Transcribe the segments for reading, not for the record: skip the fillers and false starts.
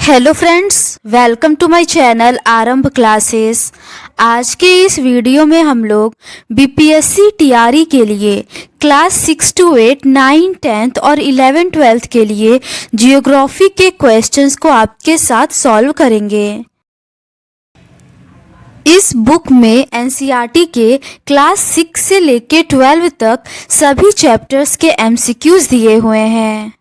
Hello friends, welcome to my channel Aarambh classes. आज के इस वीडियो में हम लोग बीपीएससी टीआरई के लिए क्लास 6 to 8, 9, 10th और 11, 12th के लिए जियोग्राफी के क्वेश्चंस को आपके साथ सॉल्व करेंगे। इस बुक में एनसीईआरटी के क्लास 6 से लेके 12 तक सभी चैप्टर्स के एमसीक्यूज दिए हुए हैं।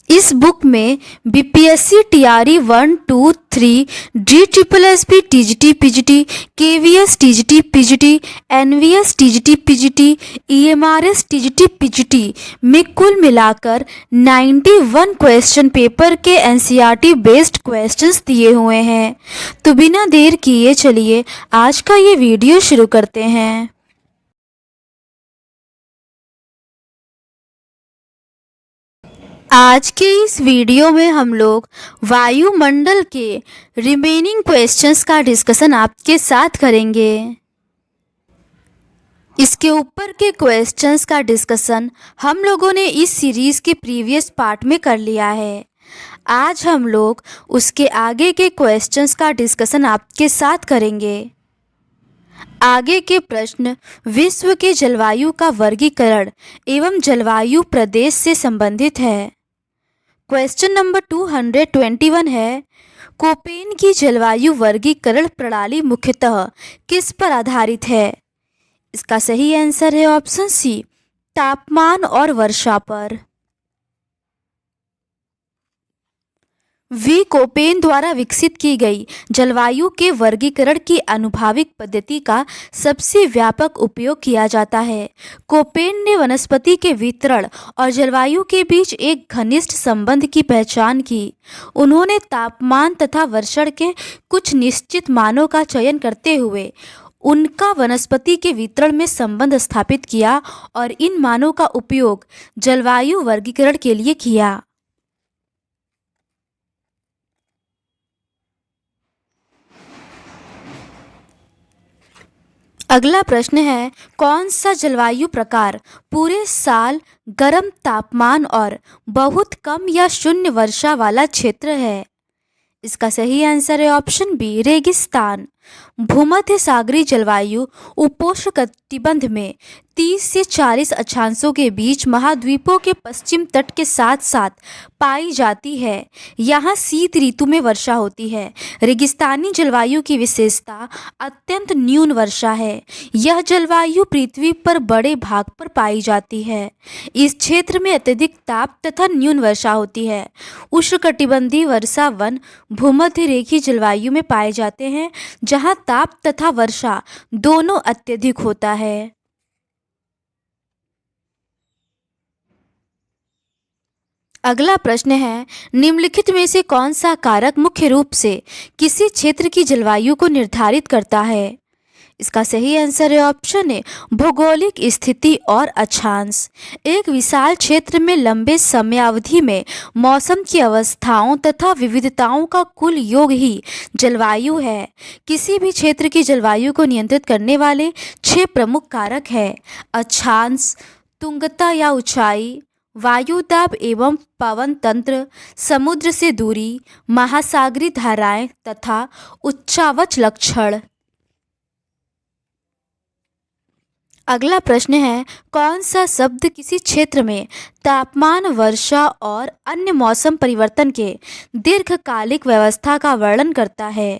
इस बुक में BPSC TRE 1, 2, 3, DSSB TGT PGT, KVS TGT PGT, NVS TGT PGT, EMRS TGT PGT में कुल मिलाकर 91 क्वेश्चन पेपर के एनसीईआरटी बेस्ड क्वेश्चंस दिए हुए हैं। तो बिना देर किए चलिए आज का ये वीडियो शुरू करते हैं। आज के इस वीडियो में हम लोग वायुमंडल के रिमेनिंग क्वेश्चंस का डिस्कशन आपके साथ करेंगे। इसके ऊपर के क्वेश्चंस का डिस्कशन हम लोगों ने इस सीरीज़ के प्रीवियस पार्ट में कर लिया है। आज हम लोग उसके आगे के क्वेश्चंस का डिस्कशन आपके साथ करेंगे। आगे के प्रश्न विश्व के जलवायु का वर्गीकरण एवं जलवायु प्रदेश से संबंधित है। क्वेश्चन नंबर 221 है, कोपेन की जलवायु वर्गीकरण प्रणाली मुख्यतः किस पर आधारित है? इसका सही आंसर है ऑप्शन सी, तापमान और वर्षा पर। वी कोपेन द्वारा विकसित की गई जलवायु के वर्गीकरण की आनुभविक पद्धति का सबसे व्यापक उपयोग किया जाता है। कोपेन ने वनस्पति के वितरण और जलवायु के बीच एक घनिष्ठ संबंध की पहचान की। उन्होंने तापमान तथा वर्षण के कुछ निश्चित मानों का चयन करते हुए उनका वनस्पति के वितरण में संबंध स्थापित किया और इन मानों का उपयोग जलवायु वर्गीकरण के लिए किया। अगला प्रश्न है, कौन सा जलवायु प्रकार पूरे साल गर्म तापमान और बहुत कम या शून्य वर्षा वाला क्षेत्र है? इसका सही आंसर है ऑप्शन बी, रेगिस्तान। भूमध्य सागरीय जलवायु उपोष्णकटिबंध में 30 से 40 अक्षांशों के बीच महाद्वीपों के पश्चिम तट के साथ साथ पाई जाती है। यहाँ शीत ऋतु में वर्षा होती है। रेगिस्तानी जलवायु की विशेषता अत्यंत न्यून वर्षा है। यह जलवायु पृथ्वी पर बड़े भाग पर पाई जाती है। इस क्षेत्र में अत्यधिक ताप तथा न्यून वर्षा होती है। उष्णकटिबंधीय वर्षा वन भूमध्य रेखीय जलवायु में पाए जाते हैं, जहाँ ताप तथा वर्षा दोनों अत्यधिक होता है। अगला प्रश्न है, निम्नलिखित में से कौन सा कारक मुख्य रूप से किसी क्षेत्र की जलवायु को निर्धारित करता है? इसका सही आंसर है ऑप्शन ए, भौगोलिक स्थिति और अक्षांश। एक विशाल क्षेत्र में लंबे समयावधि में मौसम की अवस्थाओं तथा विविधताओं का कुल योग ही जलवायु है। किसी भी क्षेत्र की जलवायु को नियंत्रित करने वाले 6 प्रमुख कारक हैं: अक्षांश, तुंगता या ऊंचाई, वायुदाब एवं पवन तंत्र, समुद्र से दूरी, महासागरीय धाराएं तथा उच्चावच लक्षण। अगला प्रश्न है, कौन सा शब्द किसी क्षेत्र में तापमान, वर्षा और अन्य मौसम परिवर्तन के दीर्घकालिक व्यवस्था का वर्णन करता है?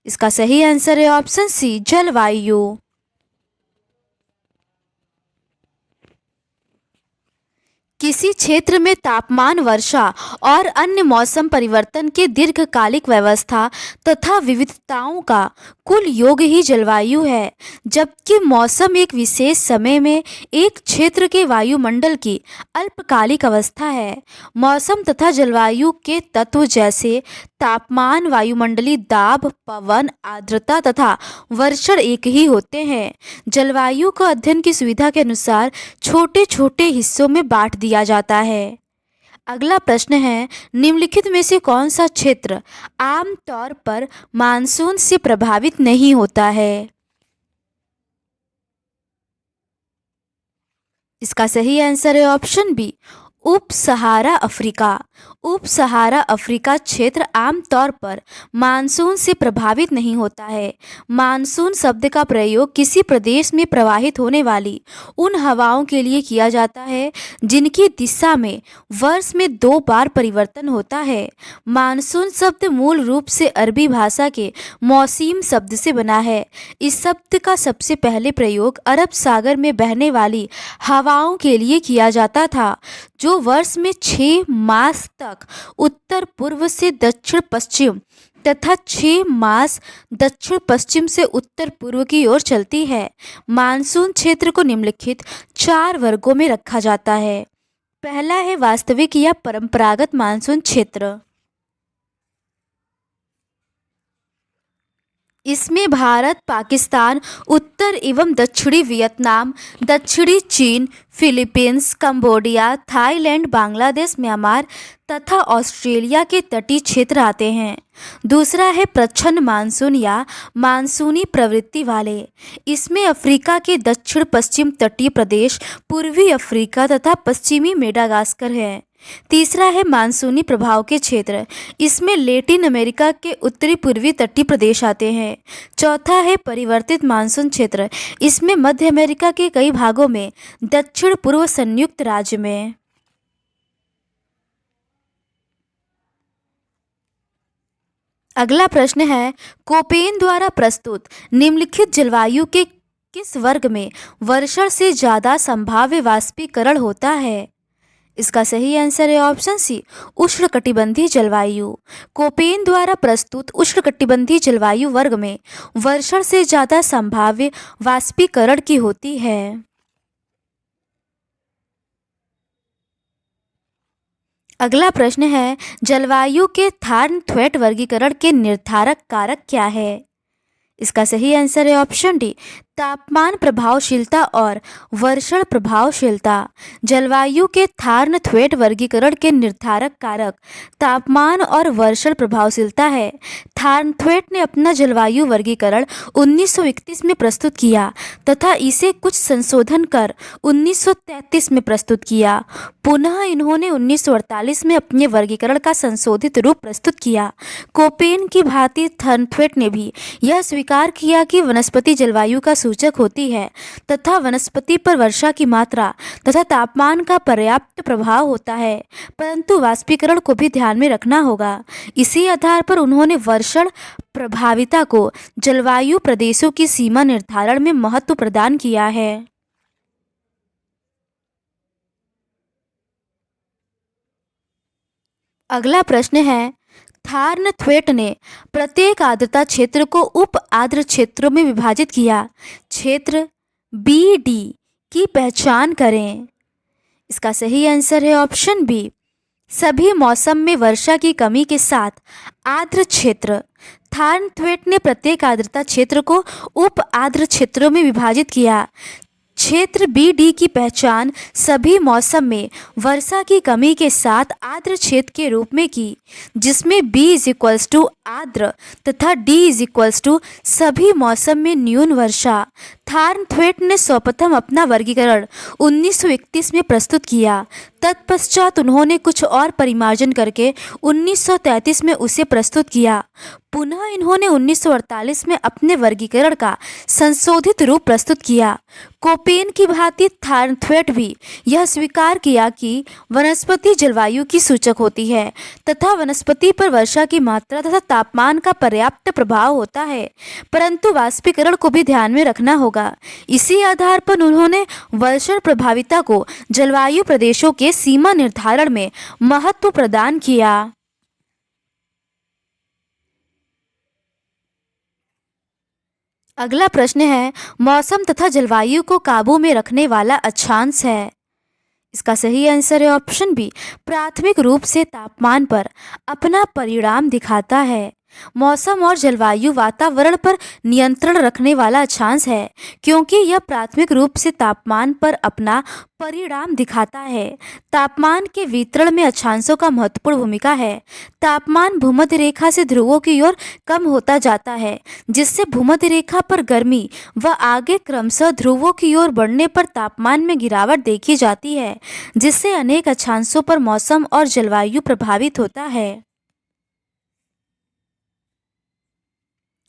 इसका सही आंसर है ऑप्शन सी, जलवायु। किसी क्षेत्र में तापमान, वर्षा और अन्य मौसम परिवर्तन के दीर्घकालिक व्यवस्था तथा विविधताओं का कुल योग ही जलवायु है। जबकि मौसम एक विशेष समय में एक क्षेत्र के वायुमंडल की अल्पकालिक अवस्था है। मौसम तथा जलवायु के तत्व जैसे तापमान, वायुमंडलीय दाब, पवन, आर्द्रता तथा वर्षण एक ही होते हैं। जलवायु को अध्ययन की सुविधा के अनुसार छोटे छोटे हिस्सों में बांट दिया जाता है। अगला प्रश्न है, निम्नलिखित में से कौन सा क्षेत्र आमतौर पर मानसून से प्रभावित नहीं होता है? इसका सही आंसर है ऑप्शन बी, उप सहारा अफ्रीका। उप सहारा अफ्रीका क्षेत्र आमतौर पर मानसून से प्रभावित नहीं होता है। मानसून शब्द का प्रयोग किसी प्रदेश में प्रवाहित होने वाली उन हवाओं के लिए किया जाता है जिनकी दिशा में वर्ष में 2 बार परिवर्तन होता है। मानसून शब्द मूल रूप से अरबी भाषा के मौसीम शब्द से बना है। इस शब्द का सबसे पहले प्रयोग अरब सागर में बहने वाली हवाओं के लिए किया जाता था जो वर्ष में 6 मास तक उत्तर पूर्व से दक्षिण पश्चिम तथा 6 मास दक्षिण पश्चिम से उत्तर पूर्व की ओर चलती है। मानसून क्षेत्र को निम्नलिखित 4 वर्गों में रखा जाता है। पहला है वास्तविक या परंपरागत मानसून क्षेत्र। इसमें भारत, पाकिस्तान, उत्तर एवं दक्षिणी वियतनाम, दक्षिणी चीन, Philippines, Cambodia, Thailand, Bangladesh, Myanmar तथा ऑस्ट्रेलिया के तटीय क्षेत्र आते हैं। दूसरा है प्रच्छन्न मानसून या मानसूनी प्रवृत्ति वाले। इसमें अफ्रीका के दक्षिण पश्चिम तटीय प्रदेश, पूर्वी अफ्रीका तथा पश्चिमी मेडागास्कर हैं। तीसरा है मानसूनी प्रभाव के क्षेत्र। इसमें लैटिन अमेरिका के उत्तरी पूर्वी तटीय प्रदेश आते हैं। चौथा है परिवर्तित मानसून क्षेत्र। इसमें मध्य अमेरिका के कई भागों में, दक्षिण पूर्व संयुक्त राज्य में। अगला प्रश्न है, कोपेन द्वारा प्रस्तुत निम्नलिखित जलवायु के किस वर्ग में वर्षण से ज़्यादा संभाव्य वाष्पीकरण होता है? इसका सही आंसर है ऑप्शन सी, उष्णकटिबंधीय जलवायु। कोपेन द्वारा प्रस्तुत उष्णकटिबंधीय जलवायु वर्ग में वर्षण से ज़्यादा संभाव्य वाष्पीकरण की होती है। अगला प्रश्न है, जलवायु के थार्न-थ्वेट वर्गीकरण के निर्धारक कारक क्या है? इसका सही आंसर है ऑप्शन डी, तापमान प्रभावशीलता और वर्षण प्रभावशीलता। जलवायु के थार्न-थ्वेट वर्गीकरण के निर्धारक कारक तापमान और वर्षण प्रभावशीलता है। थार्न-थ्वेट ने अपना जलवायु वर्गीकरण 1931 में प्रस्तुत किया तथा इसे कुछ संशोधन कर 1933 में प्रस्तुत किया। पुनः इन्होंने 1948 में अपने वर्गीकरण का संशोधित रूप प्रस्तुत किया। कोपेन की भांति थार्न-थ्वेट ने भी यह स्वीकार किया कि वनस्पति जलवायु का सूचक होती है तथा वनस्पति पर वर्षा की मात्रा तथा तापमान का पर्याप्त प्रभाव होता है, परंतु वाष्पीकरण को भी ध्यान में रखना होगा। इसी आधार पर उन्होंने वर्षण प्रभाविता को जलवायु प्रदेशों की सीमा निर्धारण में महत्व प्रदान किया है। अगला प्रश्न है, थार्न-थ्वेट ने प्रत्येक आर्द्रता क्षेत्र को उप आर्द्र क्षेत्रों में विभाजित किया। क्षेत्र बी डी की पहचान करें। इसका सही आंसर है ऑप्शन बी, सभी मौसम में वर्षा की कमी के साथ आर्द्र क्षेत्र। थार्न-थ्वेट ने प्रत्येक आर्द्रता क्षेत्र को उप आर्द्र क्षेत्रों में विभाजित किया। क्षेत्र बी डी की पहचान सभी मौसम में वर्षा की कमी के साथ आर्द्र क्षेत्र के रूप में की, जिसमें B = आर्द्र तथा D = सभी मौसम में न्यून वर्षा। थार्न-थ्वेट ने सर्वप्रथम अपना वर्गीकरण 1931 में प्रस्तुत किया। तत्पश्चात उन्होंने कुछ और परिमार्जन करके 1933 में उसे प्रस्तुत किया। पुनः इन्होंने 1948 में अपने वर्गीकरण का संशोधित रूप प्रस्तुत किया। कोपेन की भांति थार्न-थ्वेट भी यह स्वीकार किया कि वनस्पति जलवायु की सूचक होती है तथा वनस्पति पर वर्षा की मात्रा तथा तापमान का पर्याप्त प्रभाव होता है, परंतु वाष्पीकरण को भी ध्यान में रखना होगा। इसी आधार पर उन्होंने वर्षण प्रभाविता को जलवायु प्रदेशों के सीमा निर्धारण में महत्व प्रदान किया। अगला प्रश्न है, मौसम तथा जलवायु को काबू में रखने वाला अक्षांश है। इसका सही आंसर है ऑप्शन बी, प्राथमिक रूप से तापमान पर अपना परिणाम दिखाता है। मौसम और जलवायु वातावरण पर नियंत्रण रखने वाला अक्षांश है, क्योंकि यह प्राथमिक रूप से तापमान पर अपना परिणाम दिखाता है। तापमान के वितरण में अक्षांशों का महत्वपूर्ण भूमिका है। तापमान भूमध्य रेखा से ध्रुवों की ओर कम होता जाता है, जिससे भूमध्य रेखा पर गर्मी व आगे क्रमशः ध्रुवों की ओर बढ़ने पर तापमान में गिरावट देखी जाती है, जिससे अनेक अक्षांशों पर मौसम और जलवायु प्रभावित होता है।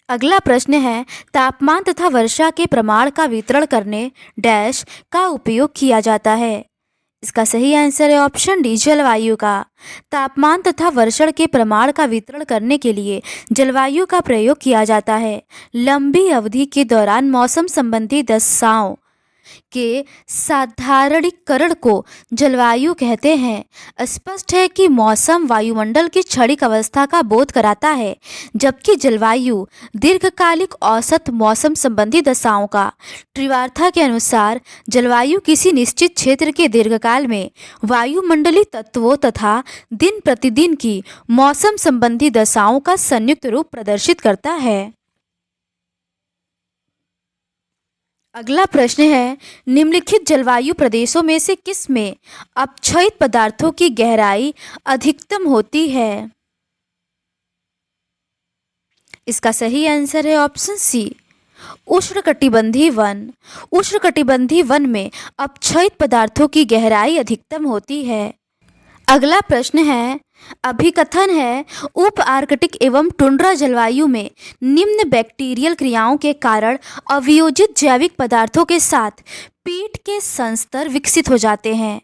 अगला प्रश्न है, तापमान तथा वर्षा के प्रमाण का वितरण करने डैश का उपयोग किया जाता है। इसका सही आंसर है ऑप्शन डी, जलवायु का। तापमान तथा वर्षण के प्रमाण का वितरण करने के लिए जलवायु का प्रयोग किया जाता है। लंबी अवधि के दौरान मौसम संबंधी दशाओं के साधारणीकरण को जलवायु कहते हैं। स्पष्ट है कि मौसम वायुमंडल की क्षणिक अवस्था का बोध कराता है, जबकि जलवायु दीर्घकालिक औसत मौसम संबंधी दशाओं का। त्रिवार्था के अनुसार जलवायु किसी निश्चित क्षेत्र के दीर्घकाल में वायुमंडलीय तत्वों तथा दिन प्रतिदिन की मौसम संबंधी दशाओं का संयुक्त रूप प्रदर्शित करता है। अगला प्रश्न है, निम्नलिखित जलवायु प्रदेशों में से किस में अपक्षयित पदार्थों की गहराई अधिकतम होती है? इसका सही आंसर है ऑप्शन सी, उष्णकटिबंधीय वन। उष्णकटिबंधीय वन में अपक्षयित पदार्थों की गहराई अधिकतम होती है। अगला प्रश्न है, अभिकथन है उप आर्कटिक एवं टुंड्रा जलवायु में निम्न बैक्टीरियल क्रियाओं के कारण अवियोजित जैविक पदार्थों के साथ पीट के संस्तर विकसित हो जाते हैं।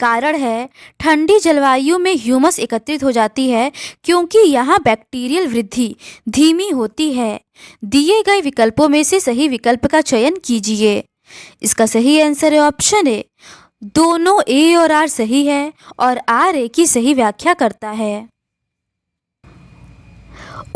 कारण है, ठंडी जलवायु में ह्यूमस एकत्रित हो जाती है, क्योंकि यहाँ बैक्टीरियल वृद्धि धीमी होती है। दिए गए विकल्पों में से सही विकल्प का चयन कीजिए। इसका सही आंसर है ऑप्शन ए, दोनों ए और आर सही है और आर ए की सही व्याख्या करता है।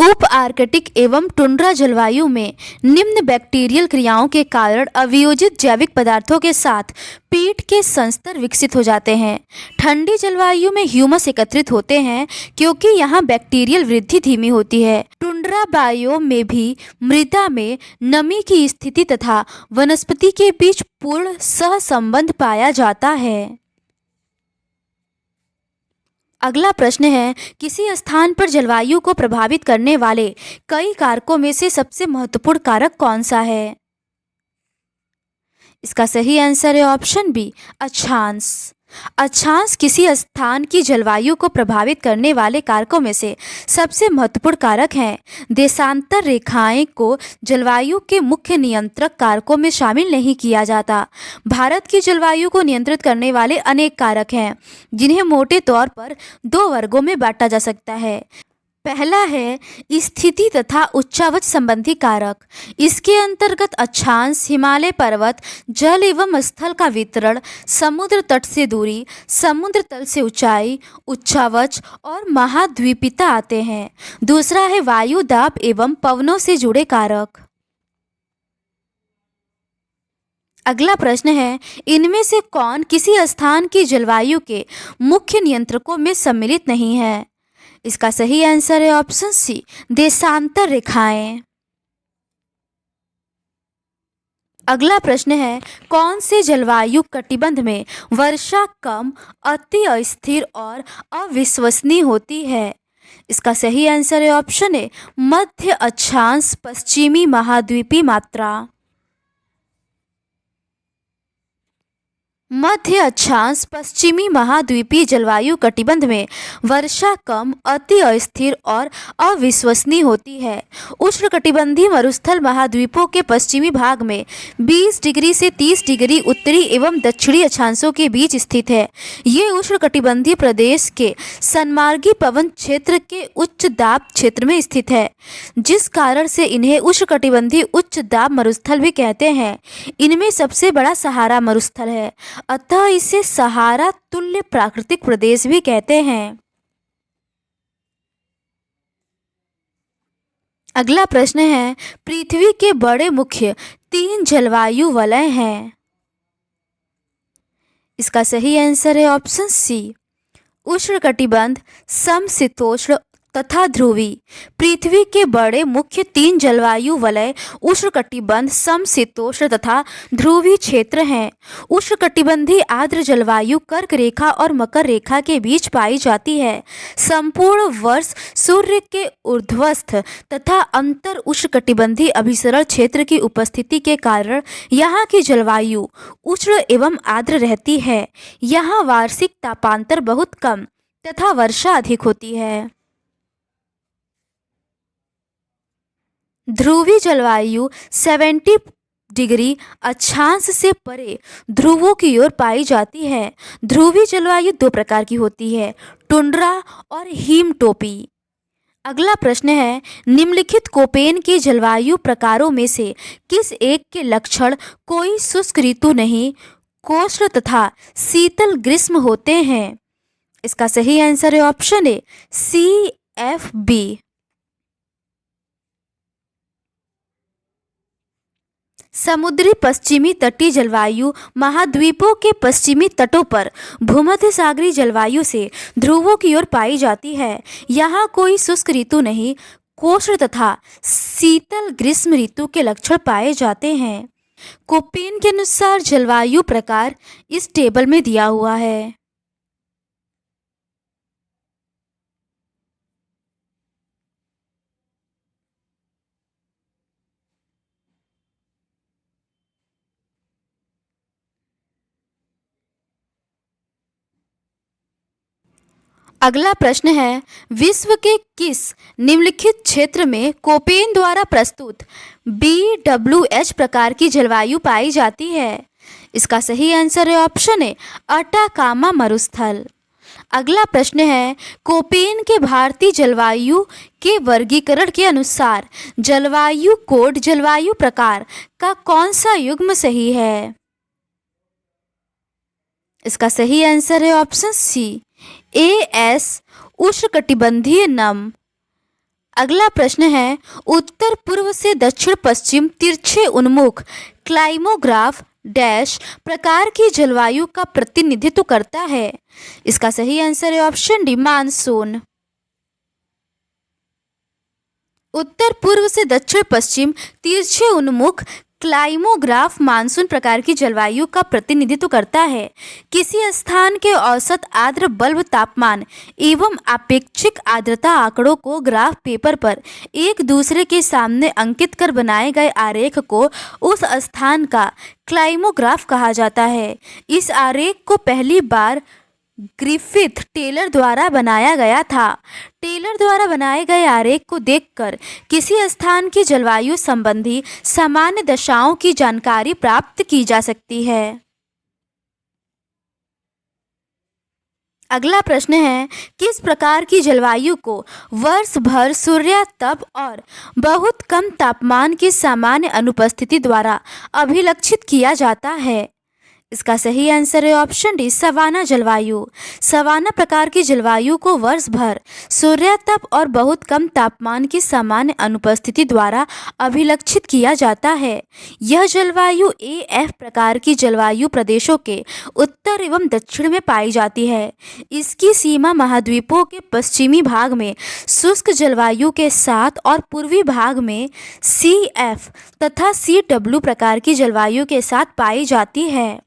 उप आर्कटिक एवं टुंड्रा जलवायु में निम्न बैक्टीरियल क्रियाओं के कारण अवियोजित जैविक पदार्थों के साथ पीट के संस्तर विकसित हो जाते हैं। ठंडी जलवायु में ह्यूमस एकत्रित होते हैं, क्योंकि यहाँ बैक्टीरियल वृद्धि धीमी होती है। टुंड्रा बायोम में भी मृदा में नमी की स्थिति तथा वनस्पति के बीच पूर्ण सहसंबंध पाया जाता है। अगला प्रश्न है, किसी स्थान पर जलवायु को प्रभावित करने वाले कई कारकों में से सबसे महत्वपूर्ण कारक कौन सा है? इसका सही आंसर है ऑप्शन बी, अक्षांश। अक्षांश किसी स्थान की जलवायु को प्रभावित करने वाले कारकों में से सबसे महत्वपूर्ण कारक हैं। देशांतर रेखाएं को जलवायु के मुख्य नियंत्रक कारकों में शामिल नहीं किया जाता। भारत की जलवायु को नियंत्रित करने वाले अनेक कारक हैं, जिन्हें मोटे तौर पर दो वर्गों में बांटा जा सकता है। पहला है स्थिति तथा उच्चावच संबंधी कारक। इसके अंतर्गत अक्षांश, हिमालय पर्वत, जल एवं स्थल का वितरण, समुद्र तट से दूरी, समुद्र तल से ऊंचाई, उच्चावच और महाद्वीपीयता आते हैं। दूसरा है वायु दाब एवं पवनों से जुड़े कारक। अगला प्रश्न है, इनमें से कौन किसी स्थान की जलवायु के मुख्य नियंत्रकों में सम्मिलित नहीं है? इसका सही आंसर है ऑप्शन सी, देशांतर रेखाएं। अगला प्रश्न है, कौन से जलवायु कटिबंध में वर्षा कम, अति अस्थिर और अविश्वसनीय होती है? इसका सही आंसर है ऑप्शन ए, मध्य अक्षांश पश्चिमी महाद्वीपीय मात्रा। मध्य अक्षांश पश्चिमी महाद्वीपीय जलवायु कटिबंध में वर्षा कम, अति अस्थिर और अविश्वसनीय होती है। उष्णकटिबंधीय मरुस्थल महाद्वीपों के पश्चिमी भाग में 20 डिग्री से 30 डिग्री उत्तरी एवं दक्षिणी अक्षांशों के बीच स्थित है। ये उष्णकटिबंधीय प्रदेश के सन्मार्गी पवन क्षेत्र के उच्च दाब क्षेत्र में स्थित है, जिस कारण से इन्हें उष्णकटिबंधीय उच्च दाब मरुस्थल भी कहते हैं। इनमें सबसे बड़ा सहारा मरुस्थल है, अतः इसे सहारा तुल्य प्राकृतिक प्रदेश भी कहते हैं। अगला प्रश्न है, पृथ्वी के बड़े मुख्य 3 जलवायु वलय हैं। इसका सही आंसर है ऑप्शन सी, उष्णकटिबंध, समशीतोष्ण तथा ध्रुवी। पृथ्वी के बड़े मुख्य 3 जलवायु वलय उष्णकटिबंध, समशीतोष्ण तथा ध्रुवीय क्षेत्र हैं। उष्णकटिबंधीय आर्द्र जलवायु कर्क रेखा और मकर रेखा के बीच पाई जाती है। संपूर्ण वर्ष सूर्य के ऊर्ध्वस्थ तथा अंतर उष्णकटिबंधीय अभिसरण क्षेत्र की उपस्थिति के कारण यहाँ की जलवायु उष्ण एवं आर्द्र रहती है। यहाँ वार्षिक तापांतर बहुत कम तथा वर्षा अधिक होती है। ध्रुवीय जलवायु 70 डिग्री अक्षांश से परे ध्रुवों की ओर पाई जाती है। ध्रुवीय जलवायु 2 प्रकार की होती है, टुंड्रा और हिम टोपी। अगला प्रश्न है, निम्नलिखित कोपेन के जलवायु प्रकारों में से किस एक के लक्षण कोई शुष्क ऋतु नहीं, कोष्ण तथा शीतल ग्रीष्म होते हैं? इसका सही आंसर है ऑप्शन ए, CFB। समुद्री पश्चिमी तटीय जलवायु महाद्वीपों के पश्चिमी तटों पर भूमध्य सागरीय जलवायु से ध्रुवों की ओर पाई जाती है। यहाँ कोई शुष्क ऋतु नहीं, कोष्ण तथा शीतल ग्रीष्म ऋतु के लक्षण पाए जाते हैं। कोपेन के अनुसार जलवायु प्रकार इस टेबल में दिया हुआ है। अगला प्रश्न है, विश्व के किस निम्नलिखित क्षेत्र में कोपेन द्वारा प्रस्तुत BWH प्रकार की जलवायु पाई जाती है? इसका सही आंसर है ऑप्शन ए, अटाकामा मरुस्थल। अगला प्रश्न है, कोपेन के भारतीय जलवायु के वर्गीकरण के अनुसार जलवायु कोड जलवायु प्रकार का कौन सा युग्म सही है? इसका सही आंसर है ऑप्शन सी, AS उष्णकटिबंधीय नम। अगला प्रश्न है, उत्तर पूर्व से दक्षिण पश्चिम तिरछे उन्मुख क्लाइमोग्राफ डैश प्रकार की जलवायु का प्रतिनिधित्व करता है? इसका सही आंसर है ऑप्शन डी, मानसून। उत्तर पूर्व से दक्षिण पश्चिम तिरछे उन्मुख क्लाइमोग्राफ मानसून प्रकार की जलवायु का प्रतिनिधित्व करता है। किसी स्थान के औसत आर्द्र बल्ब तापमान एवं आपेक्षिक आर्द्रता आंकड़ों को ग्राफ पेपर पर एक दूसरे के सामने अंकित कर बनाए गए आरेख को उस स्थान का क्लाइमोग्राफ कहा जाता है। इस आरेख को पहली बार ग्रिफिथ टेलर द्वारा बनाया गया था। टेलर द्वारा बनाए गए आरेख को देखकर किसी स्थान की जलवायु संबंधी सामान्य दशाओं की जानकारी प्राप्त की जा सकती है। अगला प्रश्न है, किस प्रकार की जलवायु को वर्ष भर सूर्यातप और बहुत कम तापमान की सामान्य अनुपस्थिति द्वारा अभिलक्षित किया जाता है? इसका सही आंसर है ऑप्शन डी, सवाना जलवायु। सवाना प्रकार की जलवायु को वर्ष भर सूर्यातप और बहुत कम तापमान की सामान्य अनुपस्थिति द्वारा अभिलक्षित किया जाता है। यह जलवायु AF प्रकार की जलवायु प्रदेशों के उत्तर एवं दक्षिण में पाई जाती है। इसकी सीमा महाद्वीपों के पश्चिमी भाग में शुष्क जलवायु के साथ और पूर्वी भाग में CF तथा CW प्रकार की जलवायु के साथ पाई जाती है।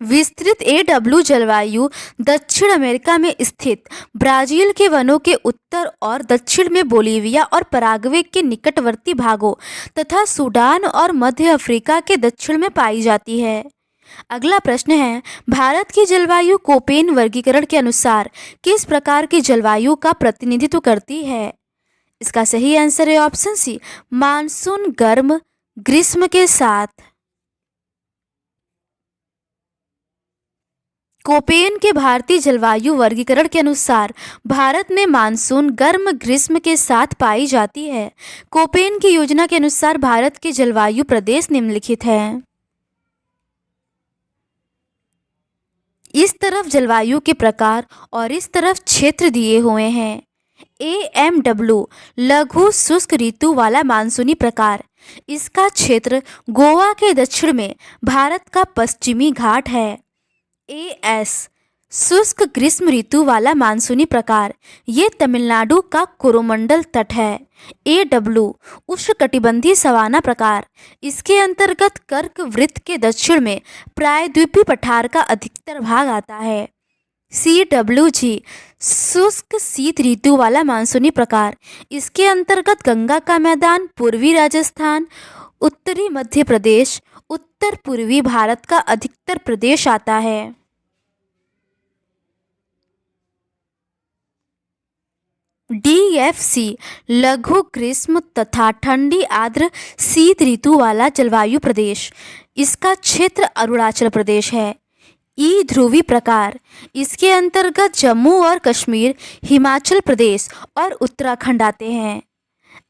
विस्तृत AW जलवायु दक्षिण अमेरिका में स्थित ब्राजील के वनों के उत्तर और दक्षिण में बोलीविया और पराग्वे के निकटवर्ती भागों तथा सूडान और मध्य अफ्रीका के दक्षिण में पाई जाती है। अगला प्रश्न है, भारत की जलवायु कोपेन वर्गीकरण के अनुसार किस प्रकार की जलवायु का प्रतिनिधित्व करती है? इसका सही आंसर है ऑप्शन सी, मानसून गर्म ग्रीष्म के साथ। कोपेन के भारतीय जलवायु वर्गीकरण के अनुसार भारत में मानसून गर्म ग्रीष्म के साथ पाई जाती है। कोपेन की योजना के अनुसार भारत के जलवायु प्रदेश निम्नलिखित हैं। इस तरफ जलवायु के प्रकार और इस तरफ क्षेत्र दिए हुए हैं। AMW लघु शुष्क ऋतु वाला मानसूनी प्रकार। इसका क्षेत्र गोवा के दक्षिण में भारत का पश्चिमी घाट है। AS शुष्क ग्रीष्म ऋतु वाला मानसूनी प्रकार, ये तमिलनाडु का कोरोमंडल तट है। AW उष्णकटिबंधीय सवाना प्रकार, इसके अंतर्गत कर्क वृत्त के दक्षिण में प्रायद्वीपीय पठार का अधिकतर भाग आता है। CWG शुष्क शीत ऋतु वाला मानसूनी प्रकार, इसके अंतर्गत गंगा का मैदान, पूर्वी राजस्थान, उत्तरी मध्य प्रदेश, उत्तर पूर्वी भारत का अधिकतर प्रदेश आता है। DFC लघु ग्रीष्म तथा ठंडी आर्द्र शीत ऋतु वाला जलवायु प्रदेश, इसका क्षेत्र अरुणाचल प्रदेश है। ई ध्रुवी प्रकार, इसके अंतर्गत जम्मू और कश्मीर, हिमाचल प्रदेश और उत्तराखंड आते हैं।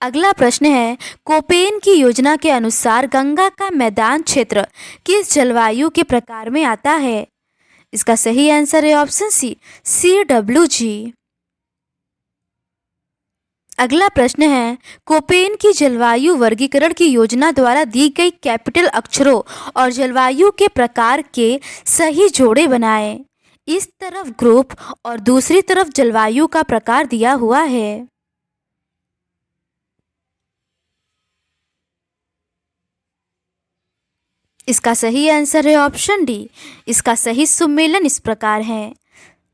अगला प्रश्न है, कोपेन की योजना के अनुसार गंगा का मैदान क्षेत्र किस जलवायु के प्रकार में आता है? इसका सही आंसर है ऑप्शन सी, CWG। अगला प्रश्न है, कोपेन की जलवायु वर्गीकरण की योजना द्वारा दी गई कैपिटल अक्षरों और जलवायु के प्रकार के सही जोड़े बनाएं। इस तरफ ग्रुप और दूसरी तरफ जलवायु का प्रकार दिया हुआ है। इसका सही आंसर है ऑप्शन डी। इसका सही सुमेलन इस प्रकार है।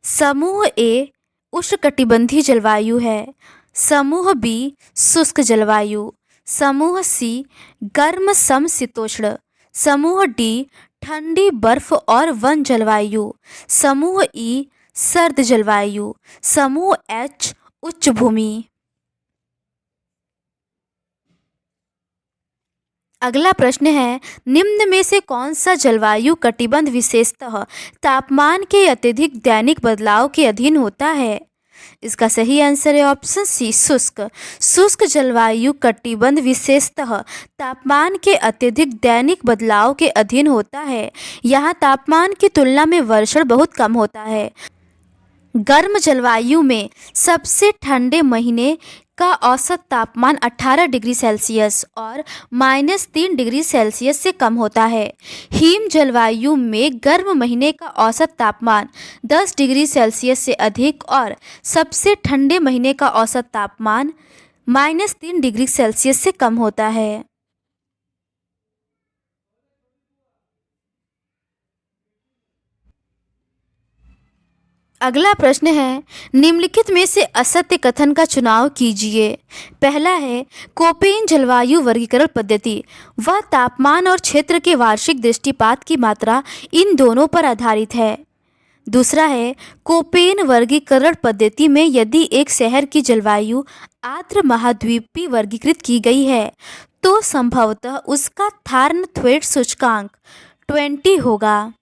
समूह ए उष्णकटिबंधीय जलवायु है, समूह बी शुष्क जलवायु, समूह सी गर्म समशीतोष्ण, समूह डी ठंडी बर्फ और वन जलवायु, समूह ई सर्द जलवायु, समूह एच उच्च भूमि। अगला प्रश्न है, निम्न में से कौन सा जलवायु कटिबंध विशेषतः तापमान के अत्यधिक दैनिक बदलाव के अधीन होता है? इसका सही आंसर है ऑप्शन सी, शुष्क। शुष्क जलवायु कटिबंध विशेषतः तापमान के अत्यधिक दैनिक बदलाव के अधीन होता है। यहाँ तापमान की तुलना में वर्षण बहुत कम होता है। गर्म जलवायु में सबसे ठंडे महीने का औसत तापमान 18 डिग्री सेल्सियस और -3 डिग्री सेल्सियस से कम होता है। हिम जलवायु में गर्म महीने का औसत तापमान 10 डिग्री सेल्सियस से अधिक और सबसे ठंडे महीने का औसत तापमान -3 डिग्री सेल्सियस से कम होता है। अगला प्रश्न है, निम्नलिखित में से असत्य कथन का चुनाव कीजिए। पहला है, कोपेन जलवायु वर्गीकरण पद्धति वह तापमान और क्षेत्र के वार्षिक दृष्टिपात की मात्रा इन दोनों पर आधारित है। दूसरा है, कोपेन वर्गीकरण पद्धति में यदि एक शहर की जलवायु आर्द्र महाद्वीपीय वर्गीकृत की गई है तो संभवतः उसका थार्न-थ्वेट सूचकांक 20 होगा।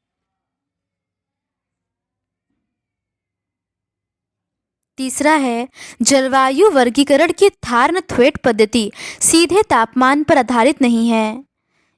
तीसरा है, जलवायु वर्गीकरण की थार्न-थ्वेट पद्धति सीधे तापमान पर आधारित नहीं है।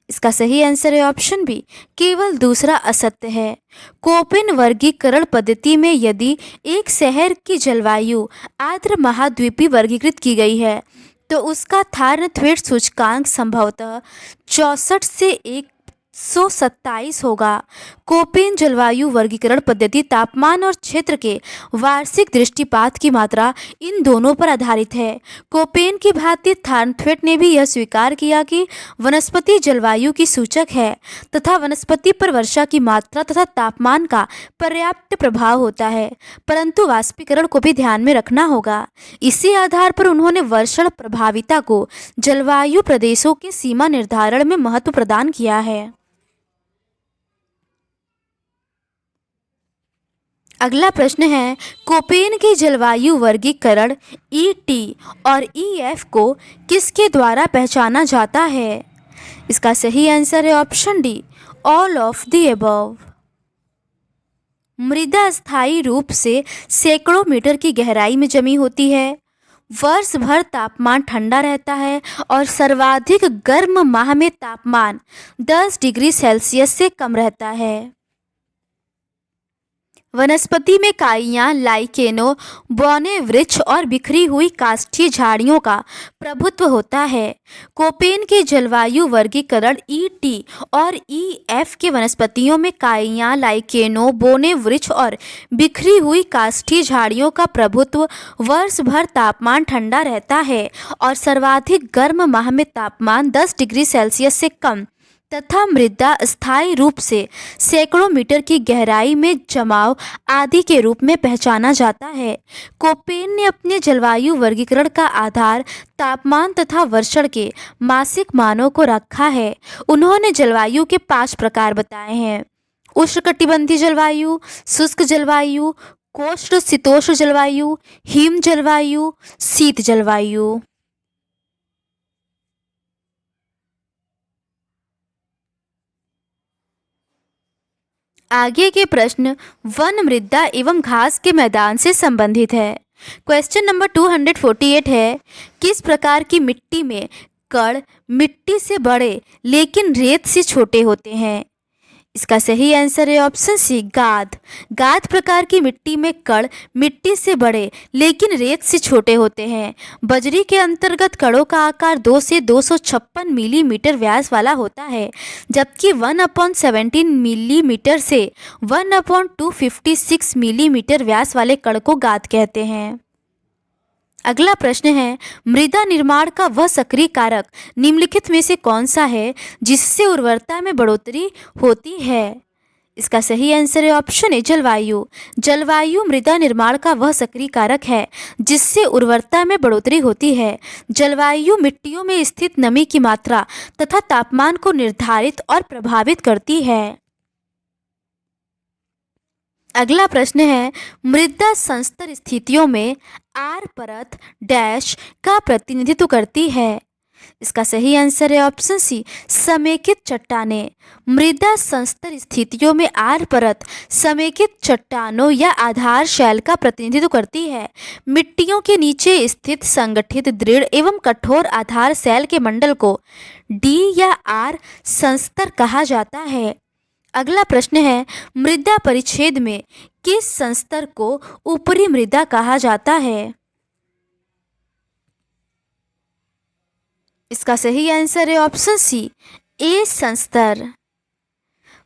इसका सही आंसर है ऑप्शन बी, केवल दूसरा असत्य है। कोपेन वर्गीकरण पद्धति में यदि एक शहर की जलवायु आर्द्र महाद्वीपीय वर्गीकृत की गई है तो उसका थार्न-थ्वेट सूचकांक संभवतः 64 से 127 होगा। कोपेन जलवायु वर्गीकरण पद्धति तापमान और क्षेत्र के वार्षिक दृष्टिपात की मात्रा इन दोनों पर आधारित है। कोपेन की भांति थार्न-थ्वेट ने भी यह स्वीकार किया कि वनस्पति जलवायु की सूचक है तथा वनस्पति पर वर्षा की मात्रा तथा तापमान का पर्याप्त प्रभाव होता है, परंतु वाष्पीकरण को भी ध्यान में रखना होगा। इसी आधार पर उन्होंने वर्षण प्रभाविता को जलवायु प्रदेशों के सीमा निर्धारण में महत्व प्रदान किया है। अगला प्रश्न है, कोपेन की जलवायु वर्गीकरण ET और EF को किसके द्वारा पहचाना जाता है? इसका सही आंसर है option D, all of the above. मृदा स्थायी रूप से सैकड़ों मीटर की गहराई में जमी होती है। वर्ष भर तापमान ठंडा रहता है और सर्वाधिक गर्म माह में तापमान 10 डिग्री सेल्सियस से कम रहता है। वनस्पति में काइयां, लाइकेनो, बौने वृक्ष और बिखरी हुई काष्ठीय झाड़ियों का प्रभुत्व होता है। कोपेन के जलवायु वर्गीकरण ईटी और ईएफ के वनस्पतियों में काइयां, लाइकेनो, बौने वृक्ष और बिखरी हुई काष्ठीय झाड़ियों का प्रभुत्व वर्ष भर तापमान ठंडा रहता है और सर्वाधिक गर्म माह में तापमान 10 डिग्री सेल्सियस से कम तथा मृदा स्थायी रूप से सैकड़ों मीटर की गहराई में जमाव आदि के रूप में पहचाना जाता है। कोपेन ने अपने जलवायु वर्गीकरण का आधार तापमान तथा वर्षण के मासिक मानों को रखा है। उन्होंने जलवायु के 5 प्रकार बताए हैं: उष्णकटिबंधीय जलवायु, शुष्क जलवायु, कोष्ण शीतोष्ण जलवायु, हिम जलवायु, शीत जलवायु। आगे के प्रश्न वन, मृदा एवं घास के मैदान से संबंधित है। क्वेश्चन नंबर 248 है, किस प्रकार की मिट्टी में कण मिट्टी से बड़े लेकिन रेत से छोटे होते हैं? इसका सही आंसर है ऑप्शन सी, गाद। गाद प्रकार की मिट्टी में कण मिट्टी से बड़े लेकिन रेत से छोटे होते हैं। बजरी के अंतर्गत कणों का आकार 2 से 256 मिलीमीटर व्यास वाला होता है, जबकि 1/17 मिलीमीटर से 1/256 मिलीमीटर व्यास वाले कण को गाद कहते हैं। अगला प्रश्न है, मृदा निर्माण का वह सक्रिय कारक निम्नलिखित में से कौन सा है जिससे उर्वरता में बढ़ोतरी होती है? इसका सही आंसर है ऑप्शन ए, जलवायु। जलवायु मृदा निर्माण का वह सक्रिय कारक है जिससे उर्वरता में बढ़ोतरी होती है। जलवायु मिट्टियों में स्थित नमी की मात्रा तथा तापमान को निर्धारित और प्रभावित करती है। अगला प्रश्न है, मृदा संस्तर स्थितियों में आर परत डैश का प्रतिनिधित्व करती है। इसका सही आंसर है ऑप्शन सी, समेकित चट्टानें। मृदा संस्तर स्थितियों में आर परत समेकित चट्टानों या आधार शैल का प्रतिनिधित्व करती है। मिट्टियों के नीचे स्थित संगठित, दृढ़ एवं कठोर आधार शैल के मंडल को डी या आर संस्तर कहा जाता है। अगला प्रश्न है, मृदा परिच्छेद में किस संस्तर को ऊपरी मृदा कहा जाता है? इसका सही आंसर है ऑप्शन सी, ए संस्तर।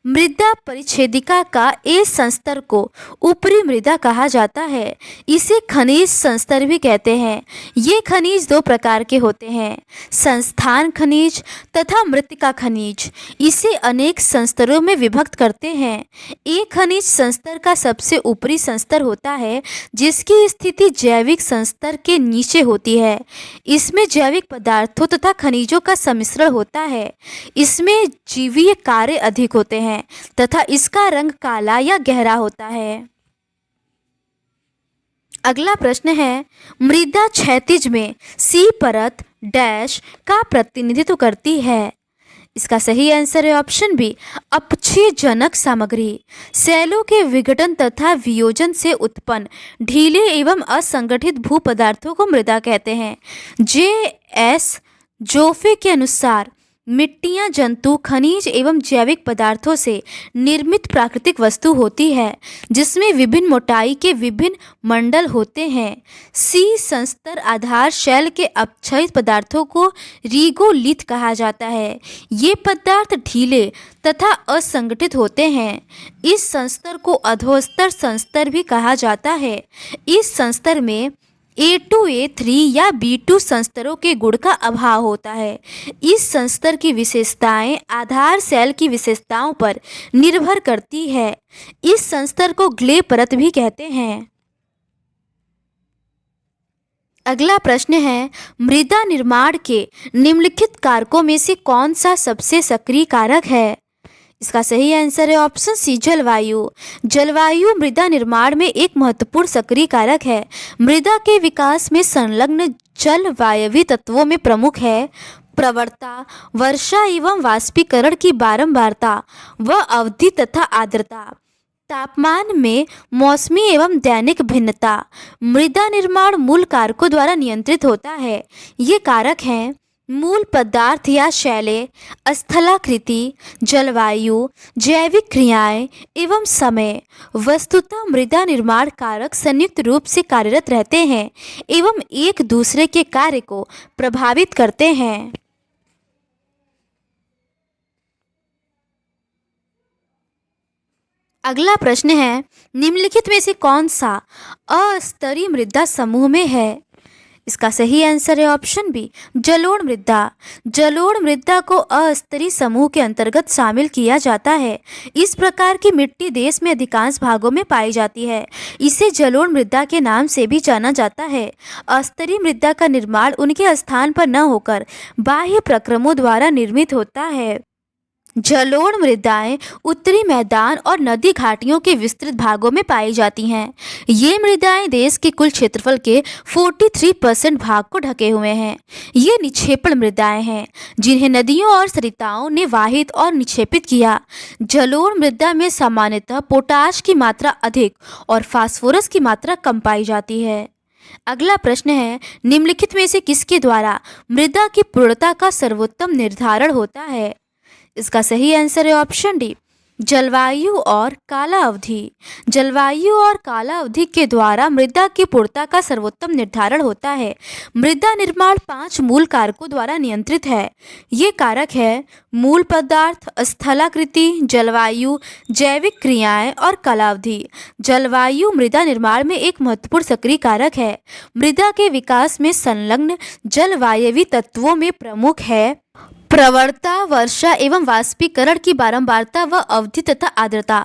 मृदा परिच्छेदिका का ए संस्तर को ऊपरी मृदा कहा जाता है। इसे खनिज संस्तर भी कहते हैं। ये खनिज 2 प्रकार के होते हैं, संस्थान खनिज तथा मृत्तिका खनिज। इसे अनेक संस्तरों में विभक्त करते हैं। एक खनिज संस्तर का सबसे ऊपरी संस्तर होता है जिसकी स्थिति जैविक संस्तर के नीचे होती है। इसमें जैविक पदार्थों तथा खनिजों का सम्मिश्रण होता है। इसमें जीवीय कार्य अधिक होते हैं तथा इसका रंग काला या गहरा होता है। अगला प्रश्न है, मृदा क्षैतिज में सी परत डैश का प्रतिनिधित्व करती है। इसका सही आंसर है ऑप्शन बी, अपक्षयजनक सामग्री। सेलों के विघटन तथा वियोजन से उत्पन्न ढीले एवं असंगठित भू पदार्थों को मृदा कहते हैं। जे.एस. जोफे के अनुसार मिट्टियाँ जंतु, खनिज एवं जैविक पदार्थों से निर्मित प्राकृतिक वस्तु होती है जिसमें विभिन्न मोटाई के विभिन्न मंडल होते हैं। सी संस्तर आधार शैल के अपक्षयित पदार्थों को रिगोलिथ कहा जाता है। ये पदार्थ ढीले तथा असंगठित होते हैं। इस संस्तर को अधोस्तर संस्तर भी कहा जाता है। इस संस्तर में A2, A3 या B2 संस्तरों के गुण का अभाव होता है। इस संस्तर की विशेषताएं आधार सेल की विशेषताओं पर निर्भर करती है। इस संस्तर को ग्ले परत भी कहते हैं। अगला प्रश्न है, मृदा निर्माण के निम्नलिखित कारकों में से कौन सा सबसे सक्रिय कारक है? इसका सही आंसर है ऑप्शन सी, जलवायु। जलवायु मृदा निर्माण में एक महत्वपूर्ण सक्रिय कारक है। मृदा के विकास में संलग्न जलवायवीय तत्वों में प्रमुख है प्रवणता, वर्षा एवं वाष्पीकरण की बारंबारता व अवधि तथा आर्द्रता, तापमान में मौसमी एवं दैनिक भिन्नता। मृदा निर्माण मूल कारकों द्वारा नियंत्रित होता है। ये कारक हैं मूल पदार्थ या शैलेय, स्थलाकृति, जलवायु, जैविक क्रियाएं एवं समय वस्तुतः मृदा निर्माण कारक संयुक्त रूप से कार्यरत रहते हैं एवं एक दूसरे के कार्य को प्रभावित करते हैं। अगला प्रश्न है, निम्नलिखित में से कौन सा अस्तरीय मृदा समूह में है? इसका सही आंसर है ऑप्शन बी, जलोढ़ मृदा। जलोढ़ मृदा को अस्तरीय समूह के अंतर्गत शामिल किया जाता है। इस प्रकार की मिट्टी देश में अधिकांश भागों में पाई जाती है। इसे जलोढ़ मृदा के नाम से भी जाना जाता है। अस्तरीय मृदा का निर्माण उनके स्थान पर न होकर बाह्य प्रक्रमों द्वारा निर्मित होता है। जलोढ़ मृदाएं उत्तरी मैदान और नदी घाटियों के विस्तृत भागों में पाई जाती हैं। ये मृदाएं देश के कुल क्षेत्रफल के 43% भाग को ढके हुए हैं। ये निक्षेपण मृदाएं हैं जिन्हें नदियों और सरिताओं ने वाहित और निक्षेपित किया। जलोढ़ मृदा में सामान्यतः पोटाश की मात्रा अधिक और फास्फोरस की मात्रा कम पाई जाती है। अगला प्रश्न है, निम्नलिखित में से किसके द्वारा मृदा की पूर्णता का सर्वोत्तम निर्धारण होता है? इसका सही आंसर है ऑप्शन डी, जलवायु और काला अवधि। जलवायु और काला अवधि के द्वारा मृदा की पूर्णता का सर्वोत्तम निर्धारण होता है। मृदा निर्माण 5 मूल कारकों द्वारा नियंत्रित है। ये कारक है मूल पदार्थ, स्थलाकृति, जलवायु, जैविक क्रियाएं और काला अवधि। जलवायु मृदा निर्माण में एक महत्वपूर्ण सक्रिय कारक है। मृदा के विकास में संलग्न जलवायवीय तत्वों में प्रमुख है प्रवणता, वर्षा एवं वाष्पीकरण की बारंबारता व अवधि तथा आर्द्रता,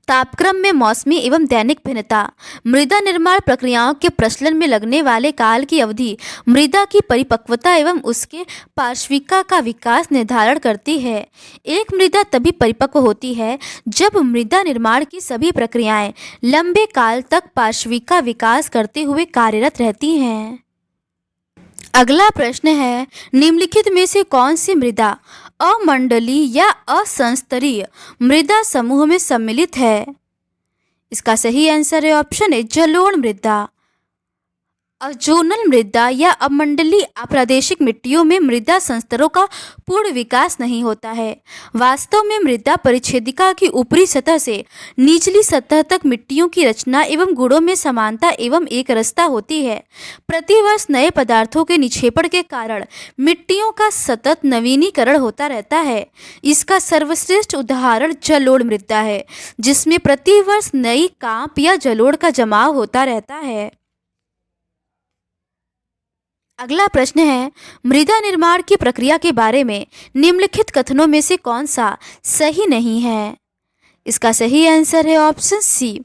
तापक्रम में मौसमी एवं दैनिक भिन्नता। मृदा निर्माण प्रक्रियाओं के प्रचलन में लगने वाले काल की अवधि मृदा की परिपक्वता एवं उसके पार्श्विका का विकास निर्धारण करती है। एक मृदा तभी परिपक्व होती है जब मृदा निर्माण की सभी प्रक्रियाएं लंबे काल तक पार्श्विका विकास करते हुए कार्यरत रहती हैं। अगला प्रश्न है, निम्नलिखित में से कौन सी मृदा अमंडलीय या असंस्तरीय मृदा समूह में सम्मिलित है? इसका सही आंसर है ऑप्शन ए, जलोढ़ मृदा। अजोनल मृदा या अमंडलीय अप्रादेशिक मिट्टियों में मृदा संस्तरों का पूर्ण विकास नहीं होता है। वास्तव में मृदा परिच्छेदिका की ऊपरी सतह से निचली सतह तक मिट्टियों की रचना एवं गुणों में समानता एवं एकरसता होती है। प्रतिवर्ष नए पदार्थों के निक्षेपण के कारण मिट्टियों का सतत नवीनीकरण होता रहता है। इसका सर्वश्रेष्ठ उदाहरण जलोढ़ मृदा है, जिसमें प्रतिवर्ष नई कांप या जलोढ़ का जमाव होता रहता है। अगला प्रश्न है, मृदा निर्माण की प्रक्रिया के बारे में निम्नलिखित कथनों में से कौन सा सही नहीं है? इसका सही आंसर है ऑप्शन सी,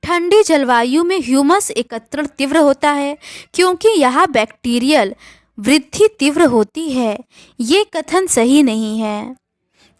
ठंडी जलवायु में ह्यूमस एकत्रण तीव्र होता है क्योंकि यहाँ बैक्टीरियल वृद्धि तीव्र होती है। ये कथन सही नहीं है।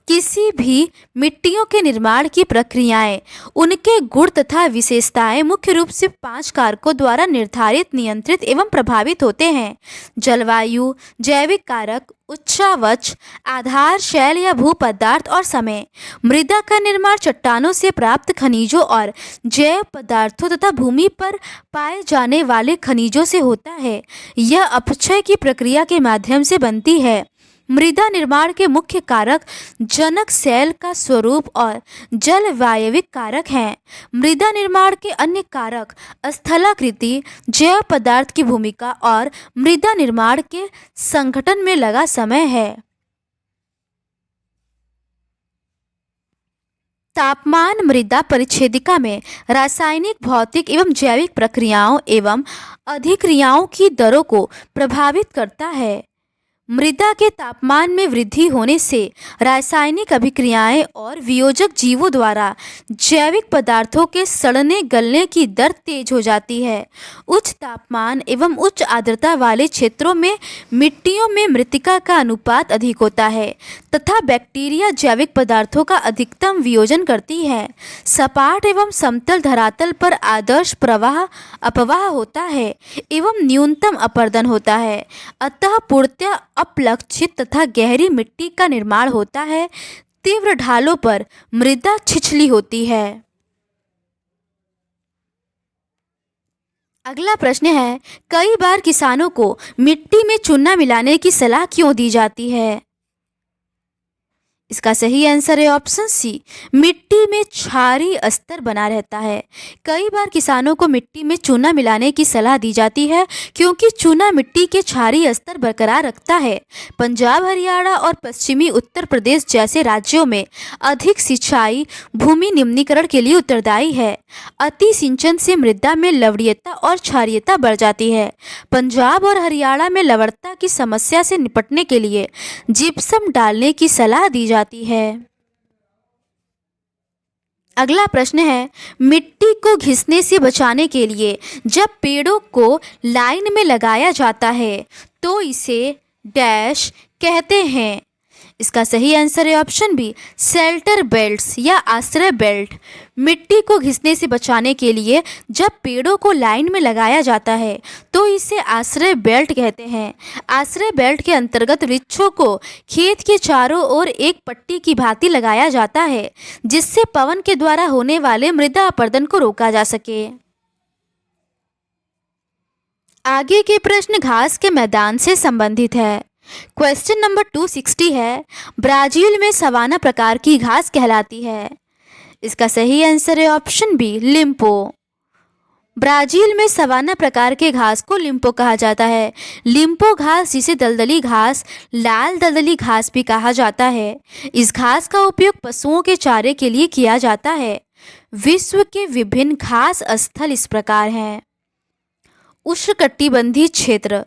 किसी भी मिट्टियों के निर्माण की प्रक्रियाएं, उनके गुण तथा विशेषताएं मुख्य रूप से 5 कारकों द्वारा निर्धारित, नियंत्रित एवं प्रभावित होते हैं। जलवायु, जैविक कारक, उच्चावच, आधार शैल या भू पदार्थ और समय। मृदा का निर्माण चट्टानों से प्राप्त खनिजों और जैव पदार्थों तथा भूमि पर पाए जाने वाले खनिजों से होता है। यह अपक्षय की प्रक्रिया के माध्यम से बनती है। मृदा निर्माण के मुख्य कारक जनक शैल का स्वरूप और जलवायविक कारक हैं। मृदा निर्माण के अन्य कारक स्थलाकृति, जैव पदार्थ की भूमिका और मृदा निर्माण के संगठन में लगा समय है। तापमान मृदा परिच्छेदिका में रासायनिक, भौतिक एवं जैविक प्रक्रियाओं एवं अभिक्रियाओं की दरों को प्रभावित करता है। मृदा के तापमान में वृद्धि होने से रासायनिक अभिक्रियाएं और वियोजक जीवों द्वारा जैविक पदार्थों के सड़ने गलने की दर तेज हो जाती है। उच्च तापमान एवं उच्च आर्द्रता वाले क्षेत्रों में मिट्टियों में मृत्तिका का अनुपात अधिक होता है तथा बैक्टीरिया जैविक पदार्थों का अधिकतम वियोजन करती है। सपाट एवं समतल धरातल पर आदर्श प्रवाह अपवाह होता है एवं न्यूनतम अपरदन होता है। अतः पूर्णतः अपलक्षित तथा गहरी मिट्टी का निर्माण होता है। तीव्र ढालों पर मृदा छिछली होती है। अगला प्रश्न है, कई बार किसानों को मिट्टी में चूना मिलाने की सलाह क्यों दी जाती है? इसका सही आंसर है ऑप्शन सी, मिट्टी में क्षारीय स्तर बना रहता है। कई बार किसानों को मिट्टी में चूना मिलाने की सलाह दी जाती है क्योंकि चूना मिट्टी के क्षारीय स्तर बरकरार रखता है। पंजाब, हरियाणा और पश्चिमी उत्तर प्रदेश जैसे राज्यों में अधिक सिंचाई भूमि निम्नीकरण के लिए उत्तरदायी है। अति सिंचन से मृदा में लवणीयता और क्षारीयता बढ़ जाती है। पंजाब और हरियाणा में लवणता की समस्या से निपटने के लिए जिप्सम डालने की सलाह दी जाती है। अगला प्रश्न है, मिट्टी को घिसने से बचाने के लिए जब पेड़ों को लाइन में लगाया जाता है तो इसे डैश कहते हैं। इसका सही आंसर है ऑप्शन बी, शेल्टर बेल्ट्स या आश्रय बेल्ट। मिट्टी को घिसने से बचाने के लिए जब पेड़ों को लाइन में लगाया जाता है तो इसे आश्रय बेल्ट कहते हैं। आश्रय बेल्ट के अंतर्गत वृक्षों को खेत के चारों ओर एक पट्टी की भांति लगाया जाता है जिससे पवन के द्वारा होने वाले मृदा अपरदन को रोका जा सके। आगे के प्रश्न घास के मैदान से संबंधित है। क्वेश्चन नंबर 260 है, ब्राजील में सवाना प्रकार की घास कहलाती है। इसका सही आंसर है ऑप्शन बी, लिम्पो। ब्राजील में सवाना प्रकार के घास को लिम्पो कहा जाता है। लिम्पो घास, जिसे दलदली घास, लाल दलदली घास भी कहा जाता है, इस घास का उपयोग पशुओं के चारे के लिए किया जाता है। विश्व के विभिन्न घास स्थल इस प्रकार हैं। उष्णकटिबंधीय क्षेत्र,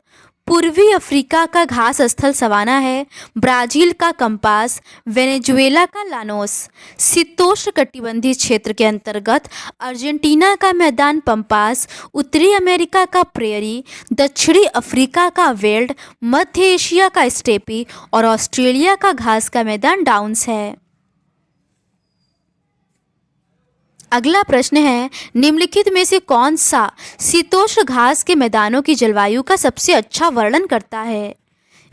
पूर्वी अफ्रीका का घास स्थल सवाना है। ब्राजील का कंपास, वेनेजुएला का लानोस। शीतोष्णकटिबंधीय क्षेत्र के अंतर्गत अर्जेंटीना का मैदान पंपास, उत्तरी अमेरिका का प्रेयरी, दक्षिणी अफ्रीका का वेल्ड, मध्य एशिया का स्टेपी और ऑस्ट्रेलिया का घास का मैदान डाउन्स है। अगला प्रश्न है, निम्नलिखित में से कौन सा शीतोष्ण घास के मैदानों की जलवायु का सबसे अच्छा वर्णन करता है?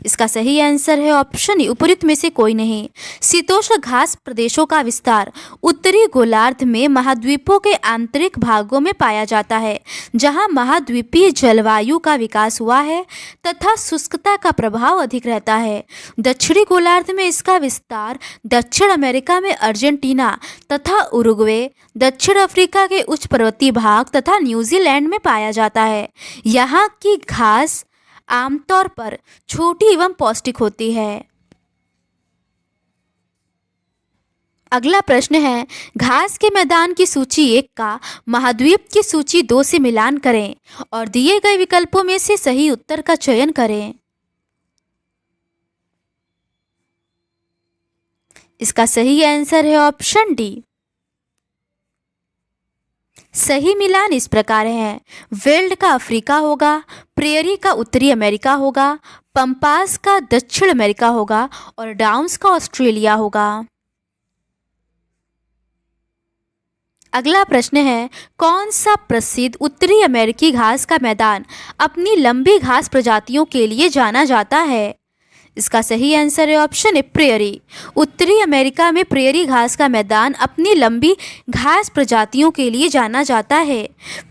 इसका सही आंसर है ऑप्शन ई, उपयुक्त में से कोई नहीं। शीतोष्ण घास प्रदेशों का विस्तार उत्तरी गोलार्ध में महाद्वीपों के आंतरिक भागों में पाया जाता है जहां महाद्वीपीय जलवायु का विकास हुआ है तथा शुष्कता का प्रभाव अधिक रहता है। दक्षिणी गोलार्ध में इसका विस्तार दक्षिण अमेरिका में अर्जेंटीना तथा उरुग्वे, दक्षिण अफ्रीका के उच्च पर्वतीय भाग तथा न्यूजीलैंड में पाया जाता है। यहाँ की घास आमतौर पर छोटी एवं पौष्टिक होती है। अगला प्रश्न है, घास के मैदान की सूची 1 का महाद्वीप की सूची 2 से मिलान करें और दिए गए विकल्पों में से सही उत्तर का चयन करें। इसका सही आंसर है ऑप्शन डी। सही मिलान इस प्रकार है, वेल्ड का अफ्रीका होगा, प्रेयरी का उत्तरी अमेरिका होगा, पंपास का दक्षिण अमेरिका होगा और डाउन्स का ऑस्ट्रेलिया होगा। अगला प्रश्न है, कौन सा प्रसिद्ध उत्तरी अमेरिकी घास का मैदान अपनी लंबी घास प्रजातियों के लिए जाना जाता है? इसका सही आंसर है ऑप्शन ए, प्रेयरी। उत्तरी अमेरिका में प्रेयरी घास का मैदान अपनी लंबी घास प्रजातियों के लिए जाना जाता है।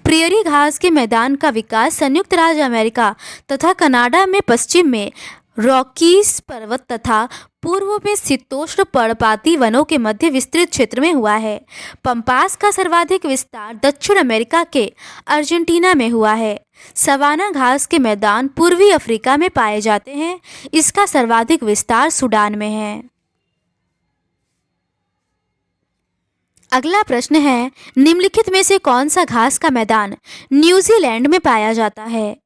प्रेयरी घास के मैदान का विकास संयुक्त राज्य अमेरिका तथा कनाडा में पश्चिम में रॉकीज पर्वत तथा पूर्व में शीतोष्ण पर्णपाती वनों के मध्य विस्तृत क्षेत्र में हुआ है। पंपास का सर्वाधिक विस्तार दक्षिण अमेरिका के अर्जेंटीना में हुआ है। सवाना घास के मैदान पूर्वी अफ्रीका में पाए जाते हैं। इसका सर्वाधिक विस्तार सूडान में है। अगला प्रश्न है, निम्नलिखित में से कौन सा घास का मैदान न्यूजीलैंड में पाया जाता है?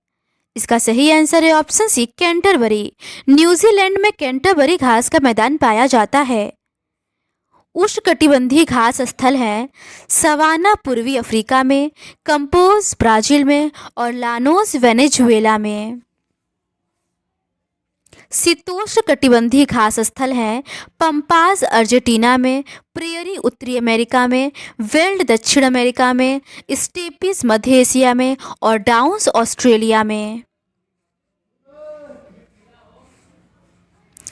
इसका सही आंसर है ऑप्शन सी, कैंटरबरी। न्यूजीलैंड में कैंटरबरी घास का मैदान पाया जाता है। उष्णकटिबंधीय घास स्थल है सवाना पूर्वी अफ्रीका में, कंपोज ब्राजील में और लानोस वेनेजुएला में। शीतोष्णकटिबंधीय घास स्थल हैं पंपास अर्जेंटीना में, प्रेयरी उत्तरी अमेरिका में, वेल्ड दक्षिण अमेरिका में, स्टेपीज मध्य एशिया में और डाउन्स ऑस्ट्रेलिया में।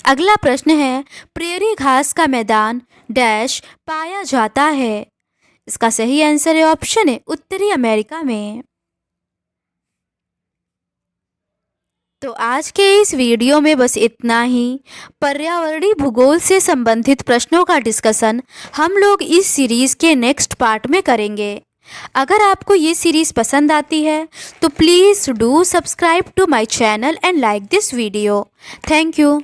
अगला प्रश्न है, प्रेयरी घास का मैदान डैश पाया जाता है? इसका सही आंसर है ऑप्शन है, उत्तरी अमेरिका में। तो आज के इस वीडियो में बस इतना ही। पर्यावरणीय भूगोल से संबंधित प्रश्नों का डिस्कशन हम लोग इस सीरीज़ के नेक्स्ट पार्ट में करेंगे। अगर आपको ये सीरीज़ पसंद आती है तो please do subscribe to my channel and like this video. Thank you.